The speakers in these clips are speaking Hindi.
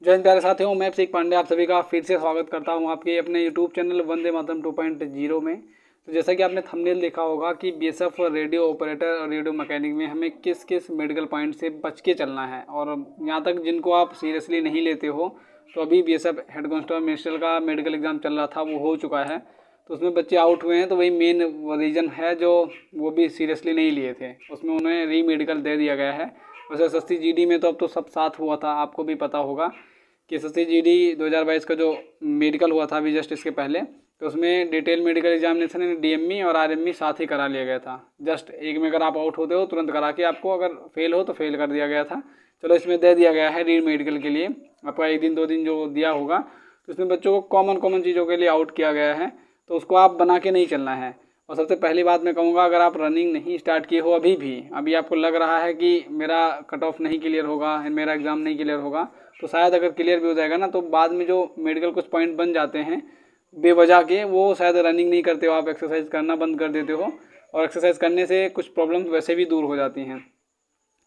जय हिंद प्यारे साथियों, मैं अभिषेक पांडे आप सभी का फिर से स्वागत करता हूं आपके अपने यूट्यूब चैनल वंदे मातरम 2.0 में। तो जैसा कि आपने थंबनेल देखा होगा कि बीएसएफ रेडियो ऑपरेटर और रेडियो मैकेनिक में हमें किस किस मेडिकल पॉइंट से बच के चलना है, और यहाँ तक जिनको आप सीरियसली नहीं लेते हो तो अभी बीएसएफ हेड कांस्टेबल मिनिस्ट्रियल का मेडिकल एग्जाम चल रहा था, वो हो चुका है। तो उसमें बच्चे आउट हुए हैं, तो वही मेन रीज़न है जो वो भी सीरियसली नहीं लिए थे, उसमें उन्हें री मेडिकल दे दिया गया है। वैसे एसएससी जीडी में तो अब तो सब साथ हुआ था, आपको भी पता होगा कि एसएससी जीडी 2022 का जो मेडिकल हुआ था अभी जस्ट इसके पहले, तो उसमें डिटेल मेडिकल एग्जामिनेशन डीएमई और आरएमई साथ ही करा लिया गया था। जस्ट एक में अगर आप आउट होते हो तुरंत करा के आपको, अगर फेल हो तो फेल कर दिया गया था। चलो इसमें दे दिया गया है री मेडिकल के लिए आपका 1 दिन 2 दिन जो दिया होगा, तो इसमें बच्चों को कॉमन चीज़ों के लिए आउट किया गया है, तो उसको आप बना के नहीं चलना है। और सबसे पहली बात मैं कहूँगा, अगर आप रनिंग नहीं स्टार्ट किए हो अभी आपको लग रहा है कि मेरा कट ऑफ नहीं क्लियर होगा, मेरा एग्ज़ाम नहीं क्लियर होगा, तो शायद अगर क्लियर भी हो जाएगा ना, तो बाद में जो मेडिकल कुछ पॉइंट बन जाते हैं बेवजह के, वो शायद रनिंग नहीं करते हो आप, एक्सरसाइज करना बंद कर देते हो, और एक्सरसाइज करने से कुछ प्रॉब्लम्स वैसे भी दूर हो जाती हैं।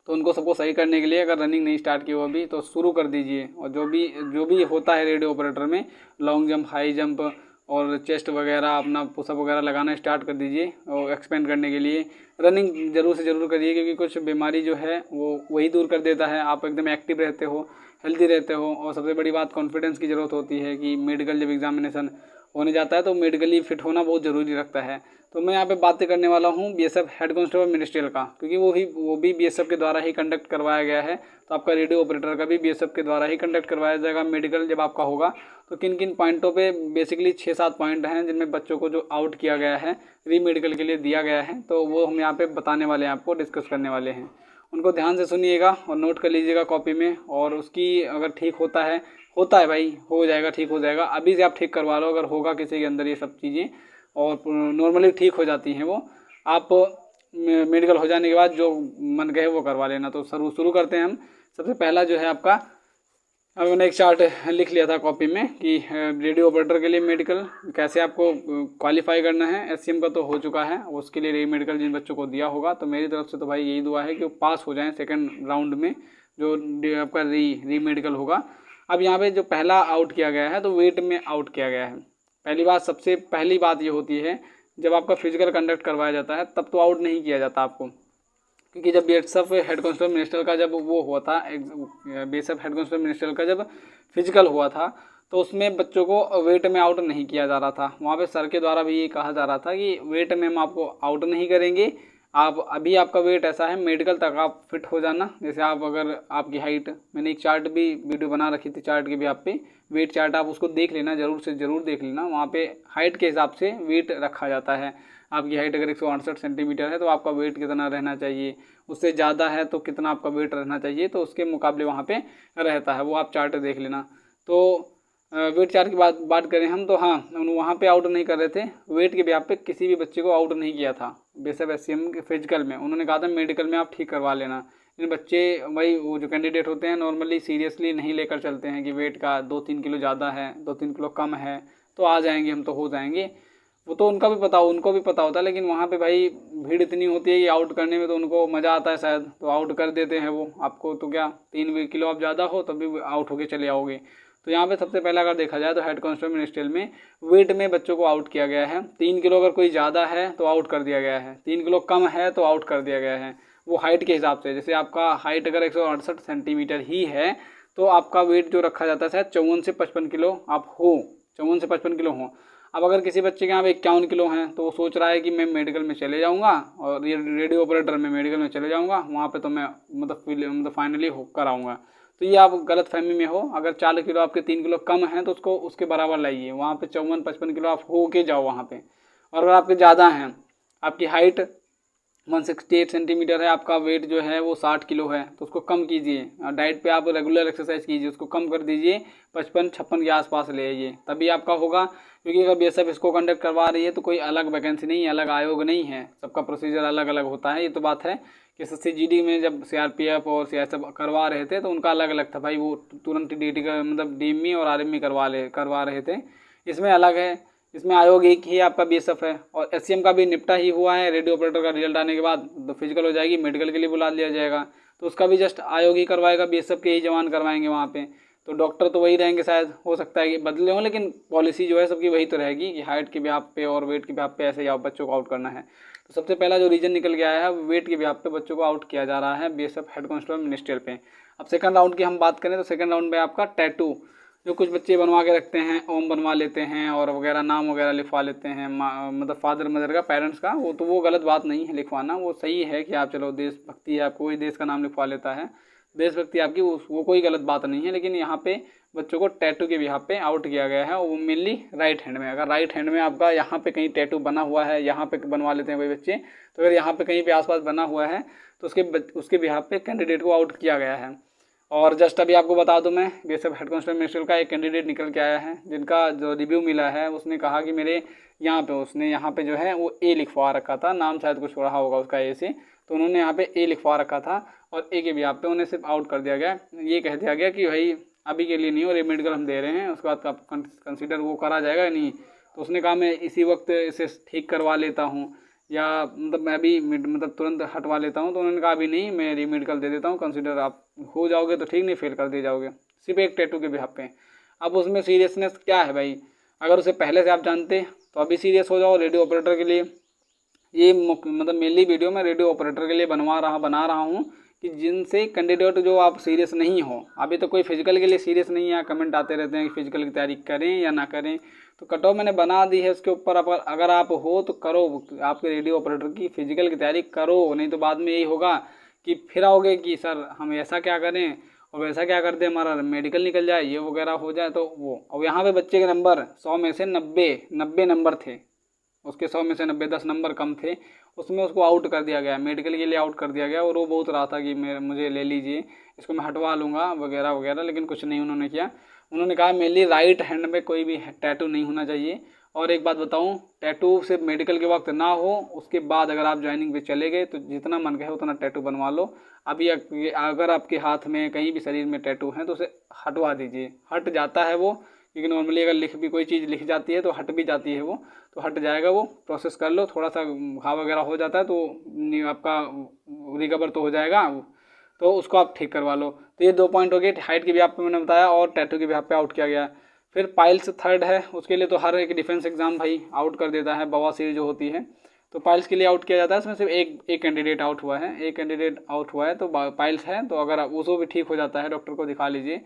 तो उनको सबको सही करने के लिए अगर रनिंग नहीं स्टार्ट की हो अभी तो शुरू कर दीजिए। और जो भी होता है रेडियो ऑपरेटर में, लॉन्ग जंप, हाई जंप और चेस्ट वगैरह, अपना पुशअप वगैरह लगाना स्टार्ट कर दीजिए। और एक्सपेंड करने के लिए रनिंग ज़रूर से ज़रूर करिए, क्योंकि कुछ बीमारी जो है वो वही दूर कर देता है। आप एकदम एक्टिव रहते हो, हेल्दी रहते हो, और सबसे बड़ी बात कॉन्फिडेंस की ज़रूरत होती है कि मेडिकल जब एग्जामिनेशन होने जाता है तो मेडिकली फिट होना बहुत ज़रूरी रखता है। तो मैं यहाँ पे बातें करने वाला हूँ बीएसएफ हेड कांस्टेबल मिनिस्ट्रियल का, क्योंकि वो भी बीएसएफ के द्वारा ही कंडक्ट करवाया गया है। तो आपका रेडियो ऑपरेटर का भी बीएसएफ के द्वारा ही कंडक्ट करवाया जाएगा मेडिकल जब आपका होगा। तो किन किन पॉइंटों पे बेसिकली 6-7 पॉइंट हैं जिनमें बच्चों को जो आउट किया गया है, री मेडिकल के लिए दिया गया है, तो वो हम यहाँ पे बताने वाले हैं, आपको डिस्कस करने वाले हैं। उनको ध्यान से सुनिएगा और नोट कर लीजिएगा कॉपी में। और उसकी अगर ठीक होता है भाई, हो जाएगा, ठीक हो जाएगा। अभी से आप ठीक करवा लो, अगर होगा किसी के अंदर ये सब चीज़ें और नॉर्मली ठीक हो जाती हैं वो, आप मेडिकल हो जाने के बाद जो मन कहे वो करवा लेना। तो शुरू करते हैं हम। सबसे पहला जो है आपका, अब मैंने एक चार्ट लिख लिया था कॉपी में कि रेडियो ऑपरेटर के लिए मेडिकल कैसे आपको क्वालिफाई करना है। एससीएम का तो हो चुका है, उसके लिए री मेडिकल जिन बच्चों को दिया होगा, तो मेरी तरफ से तो भाई यही दुआ है कि वो पास हो जाएं सेकंड राउंड में जो आपका री मेडिकल होगा। अब यहाँ पे जो पहला आउट किया गया है, तो वेट में आउट किया गया है। सबसे पहली बात ये होती है, जब आपका फिजिकल कंडक्ट करवाया जाता है तब तो आउट नहीं किया जाता आपको, क्योंकि जब बीएसएफ हेड कांस्टेबल मिनिस्ट्रियल का जब वो हुआ था, बीएसएफ हेड कांस्टेबल मिनिस्ट्रियल का जब फिजिकल हुआ था, तो उसमें बच्चों को वेट में आउट नहीं किया जा रहा था। वहाँ पे सर के द्वारा भी ये कहा जा रहा था कि वेट में हम आपको आउट नहीं करेंगे, आप अभी आपका वेट ऐसा है, मेडिकल तक आप फिट हो जाना। जैसे आप अगर आपकी हाइट, मैंने एक चार्ट भी वीडियो बना रखी थी, चार्ट की भी आप पे वेट चार्ट, आप उसको देख लेना, ज़रूर से ज़रूर देख लेना। वहाँ पे हाइट के हिसाब से वेट रखा जाता है। आपकी हाइट अगर 168 सेंटीमीटर है तो आपका वेट कितना रहना चाहिए, उससे ज़्यादा है तो कितना आपका वेट रहना चाहिए, तो उसके मुकाबले वहाँ पे रहता है, वो आप चार्ट देख लेना। तो वेट चार्ट की बात करें हम, तो हाँ, वहाँ पे आउट नहीं कर रहे थे, वेट के भी आप पे किसी भी बच्चे को आउट नहीं किया था। बेसिक एससीएम के फिजिकल में उन्होंने कहा था मेडिकल में आप ठीक करवा लेना। इन बच्चे वही वो जो कैंडिडेट होते हैं नॉर्मली सीरियसली नहीं लेकर चलते हैं कि वेट का 2-3 किलो ज़्यादा है, 2-3 किलो कम है तो आ जाएंगे हम, तो हो जाएंगे। वो तो उनको भी पता होता है, लेकिन वहाँ पे भाई भीड़ इतनी होती है कि आउट करने में तो उनको मज़ा आता है शायद, तो आउट कर देते हैं वो आपको। तो क्या 3 किलो आप ज़्यादा हो तब भी आउट होके चले आओगे। तो यहाँ पे सबसे पहला अगर देखा जाए तो हेड कांस्टेबल मिनिस्ट्रियल में वेट में बच्चों को आउट किया गया है। 3 किलो अगर कोई ज़्यादा है तो आउट कर दिया गया है, 3 किलो कम है तो आउट कर दिया गया है। वो हाइट के हिसाब से, जैसे आपका हाइट अगर 168 सेंटीमीटर ही है तो आपका वेट जो रखा जाता है शायद 54 से 55 किलो आप हो, 54 से 55 किलो हो। अब अगर किसी बच्चे के यहाँ पे 51 किलो हैं तो वो सोच रहा है कि मैं मेडिकल में चले जाऊँगा और ये रेडियो ऑपरेटर में मेडिकल में चले जाऊँगा, वहाँ पे तो मैं मतलब फाइनली होकर आऊँगा। तो ये आप गलत फहमी में हो। अगर 4 किलो आपके 3 किलो कम हैं तो उसको उसके बराबर लाइए, वहाँ पे 54-55 किलो आप हो के जाओ वहाँ पे। और अगर आपके ज़्यादा हैं, आपकी हाइट 168 सेंटीमीटर है, आपका वेट जो है वो 60 किलो है, तो उसको कम कीजिए। डाइट पे आप रेगुलर एक्सरसाइज कीजिए, उसको कम कर दीजिए, 55-56 के आसपास ले आइए, तभी आपका होगा। क्योंकि अगर बीएसएफ इसको कंडक्ट करवा रही है तो कोई अलग वैकेंसी नहीं है, अलग आयोग नहीं है, सबका प्रोसीजर अलग अलग होता है। ये तो बात है कि एसएससी जीडी में जब सीआरपीएफ और सीआईएसएफ करवा रहे थे तो उनका अलग अलग था भाई, वो तुरंत डीटी का मतलब डीएमई और आरएमई करवा रहे थे। इसमें अलग है, इसमें आयोग एक ही आपका बीएसएफ है। और एससीएम का भी निपटा ही हुआ है, रेडियो ऑपरेटर का रिजल्ट आने के बाद तो फिजिकल हो जाएगी, मेडिकल के लिए बुला लिया जाएगा, तो उसका भी जस्ट आयोग ही करवाएगा, बीएसएफ के ही जवान करवाएंगे वहाँ पे। तो डॉक्टर तो वही रहेंगे, शायद हो सकता है कि बदले हों, लेकिन पॉलिसी जो है सबकी वही तो रहेगी कि हाइट के बिहाफ पे और वेट के बिहाफ पे ऐसे ही बच्चों को आउट करना है। तो सबसे पहला जो रीजन निकल के आया है, वेट के बिहाफ पे बच्चों को आउट किया जा रहा है बीएसएफ हेड कांस्टेबल मिनिस्ट्रियल पे। अब सेकंड राउंड की हम बात करें तो सेकंड राउंड में आपका टैटू, जो कुछ बच्चे बनवा के रखते हैं, ओम बनवा लेते हैं और वगैरह नाम वगैरह लिखवा लेते हैं, मतलब फादर मदर का, पेरेंट्स का, वो तो वो गलत बात नहीं है लिखवाना, वो सही है कि आप चलो देशभक्ति है, आप कोई देश का नाम लिखवा लेता है, देशभक्ति आपकी, वो कोई गलत बात नहीं है। लेकिन यहाँ पे बच्चों को टैटू के बिहाफ पे आउट किया गया है, वो मेनली राइट हैंड में। अगर राइट हैंड में आपका यहाँ पे कहीं टैटू बना हुआ है, यहाँ पे बनवा लेते हैं कोई बच्चे, तो अगर यहाँ पे कहीं पे आसपास बना हुआ है तो उसके बिहाफ पे कैंडिडेट को आउट किया गया है। और जस्ट अभी आपको बता दूं, मैं बीएसएफ हेड कांस्टेबल मिनिस्ट्रियल का एक कैंडिडेट निकल के आया है, जिनका जो रिव्यू मिला है उसने कहा कि मेरे उसने यहाँ पे जो है वो ए लिखवा रखा था, नाम शायद कुछ रहा होगा उसका ए से, तो उन्होंने यहाँ पे ए लिखवा रखा था और ए के बिहाफ पे उन्हें सिर्फ आउट कर दिया गया। ये कह दिया गया कि भाई अभी के लिए नहीं हो, रेमेडिकल हम दे रहे हैं, उसके बाद आप कंसिडर वो करा जाएगा नहीं। तो उसने कहा मैं इसी वक्त इसे ठीक करवा लेता हूँ, या मतलब मैं अभी मतलब तुरंत हटवा लेता हूँ। तो उन्होंने कहा अभी नहीं, मैं रीमेडिकल दे देता हूँ, कंसिडर आप हो जाओगे तो ठीक, नहीं फेल कर दिए जाओगे, सिर्फ एक टैटू के बिहाफ पे। अब उसमें सीरियसनेस क्या है भाई, अगर उसे पहले से आप जानते तो अभी सीरियस हो जाओ। रेडियो ऑपरेटर के लिए ये मतलब मेनली वीडियो में रेडियो ऑपरेटर के लिए बना रहा हूँ कि जिनसे कैंडिडेट जो आप सीरियस नहीं हो, अभी तो कोई फिजिकल के लिए सीरियस नहीं है, कमेंट आते रहते हैं कि फिजिकल की तैयारी करें या ना करें, तो कट ऑफ मैंने बना दी है उसके ऊपर। अगर आप हो तो करो, आपके रेडियो ऑपरेटर की फिजिकल की तैयारी करो, नहीं तो बाद में यही होगा कि फिर आओगे कि सर हम ऐसा क्या करें और वैसा क्या कर दें, हमारा मेडिकल निकल जाए, ये वगैरह हो जाए। तो वो और यहाँ पे बच्चे के नंबर 100 में से 90 नंबर थे, उसके 100 में से 90 10 नंबर कम थे, उसमें उसको आउट कर दिया गया, मेडिकल के लिए आउट कर दिया गया। और वो बहुत रहा था कि मुझे ले लीजिए, इसको मैं हटवा लूँगा वगैरह वगैरह, लेकिन कुछ नहीं उन्होंने किया। उन्होंने कहा मेनली राइट हैंड में कोई भी टैटू नहीं होना चाहिए। और एक बात बताऊं, टैटू सिर्फ मेडिकल के वक्त ना हो, उसके बाद अगर आप ज्वाइनिंग पे चले गए तो जितना मन कहे उतना टैटू बनवा लो। अभी अगर आपके हाथ में कहीं भी शरीर में टैटू है तो उसे हटवा दीजिए, हट जाता है वो, क्योंकि नॉर्मली अगर कोई चीज़ लिख जाती है तो हट भी जाती है वो, तो हट जाएगा वो। प्रोसेस कर लो, थोड़ा सा घाव वगैरह हो जाता है तो आपका रिकवर तो हो जाएगा, तो उसको आप ठीक करवा लो। तो ये 2 पॉइंट हो गए, हाइट के भी आप मैंने बताया और टैटू के भी आप पे आउट किया गया। फिर पाइल्स थर्ड है, उसके लिए तो हर एक डिफेंस एग्जाम भाई आउट कर देता है, बवासीर जो होती है, तो पाइल्स के लिए आउट किया जाता है। इसमें सिर्फ एक कैंडिडेट आउट हुआ है, एक कैंडिडेट आउट हुआ है, तो पाइल्स है, तो अगर उसको भी ठीक हो जाता है, डॉक्टर को दिखा लीजिए।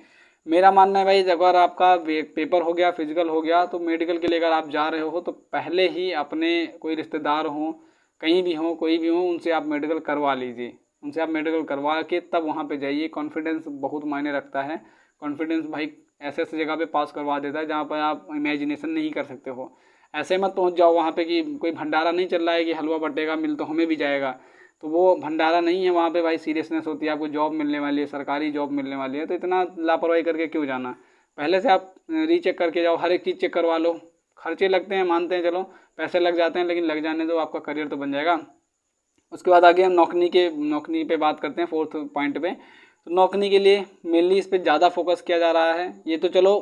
मेरा मानना है भाई, अगर आपका पेपर हो गया, फिजिकल हो गया, तो मेडिकल के लिए अगर आप जा रहे हो तो पहले ही अपने कोई रिश्तेदार हों, कहीं भी हों, कोई भी हो, उनसे आप मेडिकल करवा लीजिए, उनसे आप मेडिकल करवा के तब वहाँ पे जाइए। कॉन्फिडेंस बहुत मायने रखता है, कॉन्फिडेंस भाई ऐसे ऐसे जगह पे पास करवा देता है जहाँ पर आप इमेजिनेशन नहीं कर सकते हो। ऐसे मत पहुँच जाओ वहाँ पे कि कोई भंडारा नहीं चल रहा है कि हलवा बटेगा, मिल तो हमें भी जाएगा, तो वो भंडारा नहीं है वहाँ पे भाई, सीरियसनेस होती है, आपको जॉब मिलने वाली है, सरकारी जॉब मिलने वाली है, तो इतना लापरवाही करके क्यों जाना। पहले से आप रीचेक करके जाओ, हर एक चीज़ चेक करवा लो। खर्चे लगते हैं, मानते हैं, चलो पैसे लग जाते हैं, लेकिन लग जाने दो, आपका करियर तो बन जाएगा। उसके बाद आगे हम नौकरी पे बात करते हैं, 4th पॉइंट पे। तो नौकरी के लिए मेनली इस पर ज़्यादा फोकस किया जा रहा है। ये तो चलो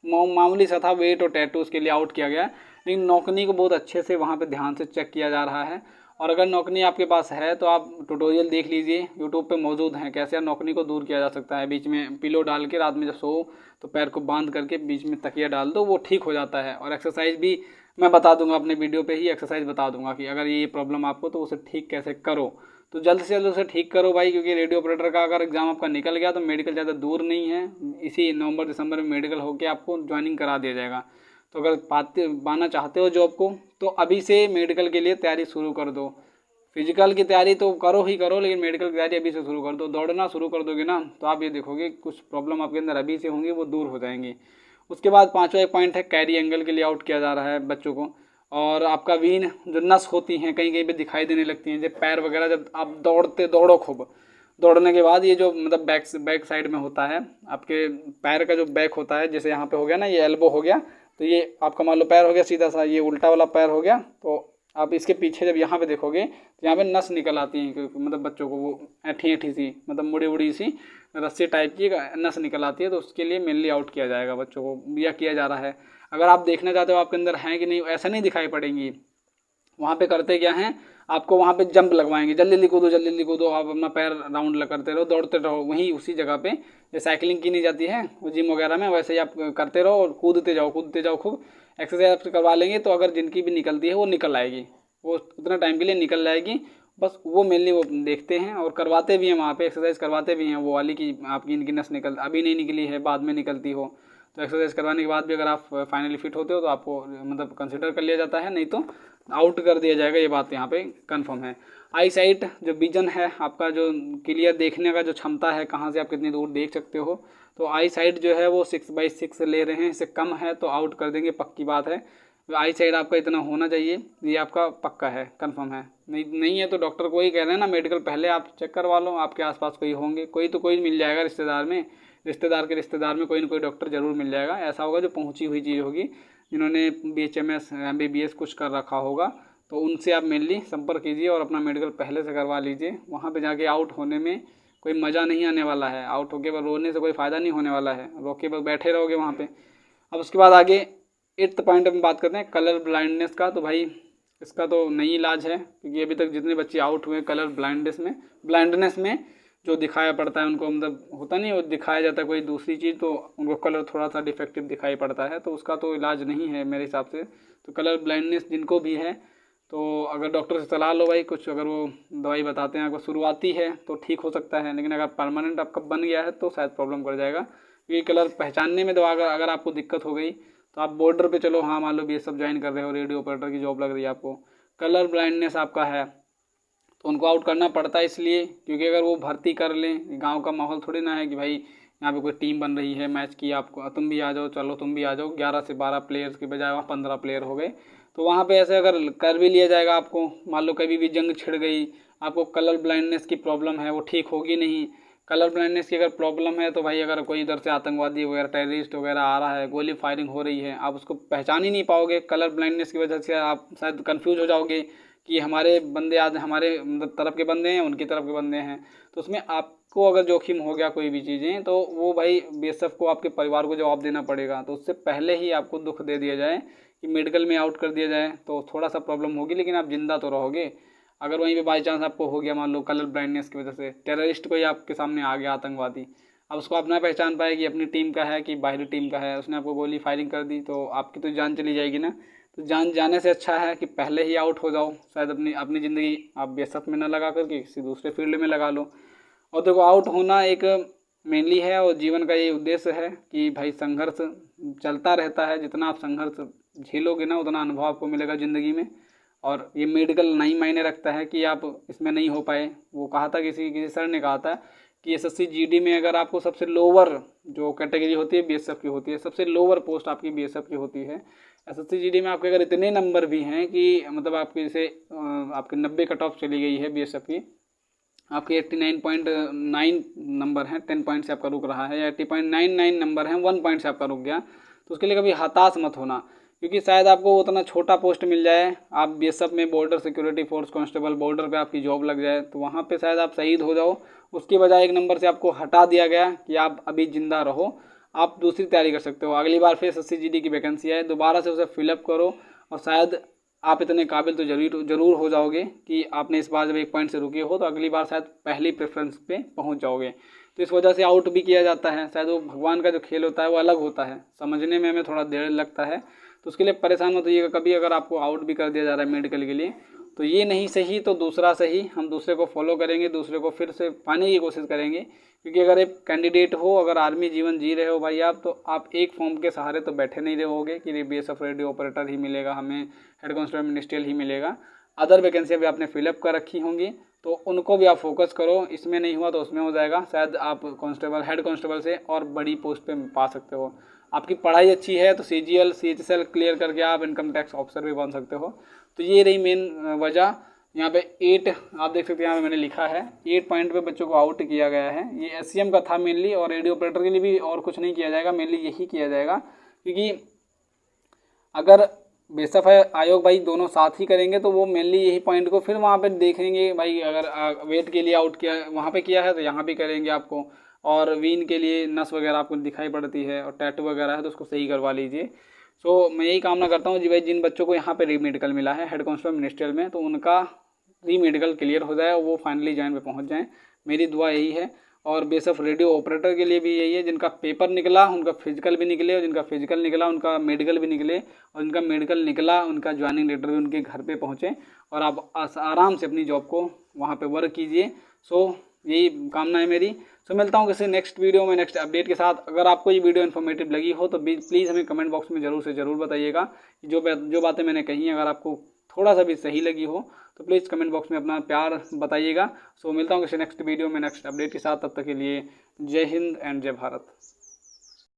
मामूली सा था, वेट और टैटूज़ के लिए आउट किया गया, लेकिन नौकरी को बहुत अच्छे से वहाँ पे ध्यान से चेक किया जा रहा है। और अगर नौकरी आपके पास है तो आप ट्यूटोरियल देख लीजिए, यूट्यूब पे मौजूद हैं, कैसे नौकरी को दूर किया जा सकता है। बीच में पिलो डाल के रात में जब सो तो पैर को बांध करके बीच में तकिया डाल दो, वो ठीक हो जाता है। और एक्सरसाइज भी मैं बता दूंगा, अपने वीडियो पे ही एक्सरसाइज बता दूंगा कि अगर ये प्रॉब्लम आपको तो उसे ठीक कैसे करो। तो जल्द से जल्द उसे ठीक करो भाई, क्योंकि रेडियो ऑपरेटर का अगर एग्ज़ाम आपका निकल गया तो मेडिकल ज़्यादा दूर नहीं है, इसी नवंबर दिसंबर में मेडिकल होकर आपको ज्वाइनिंग करा दिया जाएगा। तो अगर पाना चाहते हो जॉब को तो अभी से मेडिकल के लिए तैयारी शुरू कर दो। फिजिकल की तैयारी तो करो ही करो, लेकिन मेडिकल की तैयारी अभी से शुरू कर दो। दौड़ना शुरू कर दोगे ना तो आप ये देखोगे कुछ प्रॉब्लम आपके अंदर अभी से होंगी, वो दूर हो जाएंगी। उसके बाद 5वां एक पॉइंट है, कैरी एंगल के लिए आउट किया जा रहा है बच्चों को। और आपका वीन जो नस होती हैं कहीं कहीं पे दिखाई देने लगती हैं, जब पैर वगैरह, जब आप दौड़ो खूब, दौड़ने के बाद ये जो मतलब बैक साइड में होता है, आपके पैर का जो बैक होता है, जैसे यहाँ पे हो गया ना, ये एल्बो हो गया, तो ये आपका मान लो पैर हो गया सीधा सा, ये उल्टा वाला पैर हो गया, तो आप इसके पीछे जब यहाँ पे देखोगे तो यहाँ पे नस निकल आती है, मतलब बच्चों को वो ऐठी सी, मतलब मुड़ी सी रस्सी टाइप की नस निकल आती है, तो उसके लिए मेनली आउट किया जाएगा बच्चों को, या किया जा रहा है। अगर आप देखना चाहते हो आपके अंदर हैं कि नहीं, ऐसा नहीं दिखाई पड़ेंगी। वहाँ पे करते क्या हैं, आपको वहाँ पे जंप लगवाएंगे, जल्दी जल्दी कूदो, आप अपना पैर राउंड करते रहो, दौड़ते रहो, वहीं उसी जगह पे जो साइकिलिंग की नहीं जाती है वो जिम वगैरह में, वैसे ही आप करते रहो और कूदते जाओ खूब एक्सरसाइज आप करवा लेंगे तो अगर जिनकी भी निकलती है वो निकल आएगी, वो उतना टाइम के लिए निकल जाएगी। बस वो मेनली वो देखते हैं और करवाते भी हैं, वहाँ पे एक्सरसाइज करवाते भी हैं वो वाली कि आपकी इनकी नस निकल अभी नहीं निकली है, बाद में निकलती हो, तो एक्सरसाइज करवाने के बाद भी अगर आप फाइनली फिट होते हो तो आपको मतलब कंसिडर कर लिया जाता है, नहीं तो आउट कर दिया जाएगा। ये बात यहाँ पे कंफर्म है। आई साइट जो विजन है आपका, जो क्लियर देखने का जो क्षमता है, कहाँ से आप कितनी दूर देख सकते हो, तो आई साइट जो है वो 6/6 ले रहे हैं, इससे कम है तो आउट कर देंगे, पक्की बात है। आई साइड आपका इतना होना चाहिए, ये आपका पक्का है, कंफर्म है। नहीं है तो डॉक्टर को ही कह रहे हैं ना, मेडिकल पहले आप चेक करवा लो, आपके आसपास कोई होंगे, कोई तो कोई मिल जाएगा रिश्तेदार में, रिश्तेदार के रिश्तेदार में कोई ना कोई डॉक्टर जरूर मिल जाएगा, ऐसा होगा जो पहुंची हुई चीज़ होगी, जिन्होंने BHMS MBBS कुछ कर रखा होगा, तो उनसे आप मेनली संपर्क कीजिए और अपना मेडिकल पहले से करवा लीजिए। वहाँ पे जाके आउट होने में कोई मज़ा नहीं आने वाला है, आउट होके बस रोने से कोई फ़ायदा नहीं होने वाला है, रो के बस बैठे रहोगे वहाँ पे। अब उसके बाद आगे 8th पॉइंट में बात करते हैं कलर ब्लाइंडनेस का। तो भाई इसका तो नई इलाज है, क्योंकि अभी तक जितने बच्चे आउट हुए कलर ब्लाइंडनेस में जो दिखाया पड़ता है उनको, मतलब होता नहीं वो दिखाया जाता है कोई दूसरी चीज़ तो उनको कलर थोड़ा सा डिफेक्टिव दिखाई पड़ता है, तो उसका तो इलाज नहीं है मेरे हिसाब से। तो कलर ब्लाइंडनेस जिनको भी है तो अगर डॉक्टर से सलाह लो भाई, कुछ अगर वो दवाई बताते हैं, अगर शुरुआती है तो ठीक हो सकता है, लेकिन अगर परमानेंट आपका बन गया है तो शायद प्रॉब्लम कर जाएगा, क्योंकि कलर पहचानने में तो अगर आपको दिक्कत हो गई तो आप बॉर्डर पे चलो, हाँ मान लो BSF ज्वाइन कर रहे हो, रेडियो ऑपरेटर की जॉब लग रही है आपको, कलर ब्लाइंडनेस आपका है तो उनको आउट करना पड़ता है, इसलिए क्योंकि अगर वो भर्ती कर लें, गांव का माहौल थोड़ी ना है कि भाई यहाँ पे कोई टीम बन रही है मैच की, आपको तुम भी आ जाओ, चलो तुम भी आ जाओ, 11 से 12 प्लेयर्स के बजाय वहाँ 15 प्लेयर हो गए, तो वहाँ पे ऐसे अगर कर भी लिया जाएगा, आपको मान लो कभी भी जंग छिड़ गई, आपको कलर ब्लाइंडनेस की प्रॉब्लम है वो ठीक होगी नहीं। कलर ब्लाइंडनेस की अगर प्रॉब्लम है तो भाई अगर कोई इधर से आतंकवादी वगैरह टेररिस्ट वगैरह आ रहा है, गोली फायरिंग हो रही है, आप उसको पहचान ही नहीं पाओगे, कलर ब्लाइंडनेस की वजह से आप शायद कंफ्यूज हो जाओगे कि हमारे बंदे आज हमारे मतलब तरफ के बंदे हैं, उनकी तरफ के बंदे हैं, तो उसमें आपको अगर जोखिम हो गया कोई भी चीज़ें तो वो भाई BSF को, आपके परिवार को जवाब देना पड़ेगा। तो उससे पहले ही आपको दुख दे दिया जाए कि मेडिकल में आउट कर दिया जाए तो थोड़ा सा प्रॉब्लम होगी, लेकिन आप जिंदा तो रहोगे। अगर वहीं पे बाई चांस आपको हो गया, मान लो कलर ब्लाइंडनेस की वजह से टेररिस्ट कोई आपके सामने आ गया आतंकवादी, अब उसको आप ना पहचान पाए कि अपनी टीम का है कि बाहरी टीम का है, उसने आपको गोली फायरिंग कर दी तो आपकी तो जान चली जाएगी ना। तो जान जाने से अच्छा है कि पहले ही आउट हो जाओ, शायद अपनी अपनी ज़िंदगी आप BSF में ना लगा करके किसी दूसरे फील्ड में लगा लो। और देखो आउट होना एक मेनली है और जीवन का ये उद्देश्य है कि भाई संघर्ष चलता रहता है, जितना आप संघर्ष झेलोगे ना उतना अनुभव आपको मिलेगा ज़िंदगी में। और ये मेडिकल नहीं मायने रखता है कि आप इसमें नहीं हो पाए। वो कहा था किसी सर ने कहा था कि SSC GD में अगर आपको सबसे लोअर जो कैटेगरी होती है BSF की होती है, सबसे लोअर पोस्ट आपकी BSF की होती है, SSC GD में आपके अगर इतने नंबर भी हैं कि मतलब आपके जैसे आपके 90 कट ऑफ चली गई है BSF की, आपके 89.9 नंबर हैं, 10 पॉइंट से आपका रुक रहा है, या 80.99 नंबर हैं, 1 पॉइंट से आपका रुक गया, तो उसके लिए कभी हताश मत होना, क्योंकि शायद आपको उतना छोटा पोस्ट मिल जाए, आप BSF में border security force constable border पे आपकी जॉब लग जाए तो वहाँ पे शायद आप शहीद हो जाओ, उसके बजाय एक नंबर से आपको हटा दिया गया कि आप अभी जिंदा रहो, आप दूसरी तैयारी कर सकते हो, अगली बार फिर SSC GD की वैकेंसी आए दोबारा से उसे फिलअप करो और शायद आप इतने काबिल तो जरूर हो जाओगे कि आपने इस बार जब 1 पॉइंट से रुके हो तो अगली बार शायद पहली प्रेफरेंस पे पहुंच जाओगे। तो इस वजह से आउट भी किया जाता है, शायद वो भगवान का जो खेल होता है वो अलग होता है, समझने में हमें थोड़ा देर लगता है, तो उसके लिए परेशान मत होइएगा कभी अगर आपको आउट भी कर दिया जा रहा है मेडिकल के लिए, तो ये नहीं सही तो दूसरा सही, हम दूसरे को फॉलो करेंगे, दूसरे को फिर से पाने की कोशिश करेंगे, क्योंकि अगर एक कैंडिडेट हो, अगर आर्मी जीवन जी रहे हो भाई आप, तो आप एक फॉर्म के सहारे तो बैठे नहीं रहोगे कि BSF रेडियो ऑपरेटर ही मिलेगा हमें, हेड कांस्टेबल मिनिस्ट्रियल ही मिलेगा, अदर वैकेंसियाँ भी आपने फिलअप कर रखी होंगी तो उनको भी आप फोकस करो, इसमें नहीं हुआ तो उसमें हो जाएगा, शायद आप कांस्टेबल हेड कांस्टेबल से और बड़ी पोस्ट पे पा सकते हो। आपकी पढ़ाई अच्छी है तो CGL CHSL क्लियर करके आप इनकम टैक्स ऑफिसर भी बन सकते हो। तो ये रही मेन वजह। यहाँ पे 8 आप देख सकते हैं, यहाँ पे मैंने लिखा है 8 पॉइंट पे बच्चों को आउट किया गया है, ये SCM का था मेनली, और रेडियो ऑपरेटर के लिए भी और कुछ नहीं किया जाएगा, मेनली यही किया जाएगा, क्योंकि अगर BSF आयोग भाई दोनों साथ ही करेंगे तो वो मेनली यही पॉइंट को फिर वहाँ पे देखेंगे भाई, अगर वेट के लिए आउट किया वहाँ पे किया है तो यहाँ भी करेंगे आपको, और वीन के लिए नस वगैरह आपको दिखाई पड़ती है और टैटू वगैरह है तो उसको सही करवा लीजिए। सो मैं यही कामना करता हूँ जी भाई, जिन बच्चों को यहाँ पे री मेडिकल मिला है हेड कांस्टेबल मिनिस्ट्रियल में, तो उनका री मेडिकल क्लियर हो जाए और वो फाइनली ज्वाइन पे पहुँच जाएँ, मेरी दुआ यही है। और बीएसएफ रेडियो ऑपरेटर के लिए भी यही है, जिनका पेपर निकला उनका फिजिकल भी निकले, और जिनका फिजिकल निकला उनका मेडिकल भी निकले, और जिनका मेडिकल निकला उनका ज्वाइनिंग लेटर भी उनके घर पे पहुँचे और आप आराम से अपनी जॉब को वहाँ पे वर्क कीजिए। सो यही कामना है मेरी। सो मिलता हूँ किसी नेक्स्ट वीडियो में नेक्स्ट अपडेट के साथ। अगर आपको ये वीडियो इन्फॉर्मेटिव लगी हो तो प्लीज़ हमें कमेंट बॉक्स में ज़रूर से ज़रूर बताइएगा। जो बातें मैंने कही हैं अगर आपको थोड़ा सा भी सही लगी हो तो प्लीज़ कमेंट बॉक्स में अपना प्यार बताइएगा। सो मिलता हूँ किसी नेक्स्ट वीडियो में नेक्स्ट अपडेट के साथ। तब तक के लिए जय हिंद एंड जय भारत।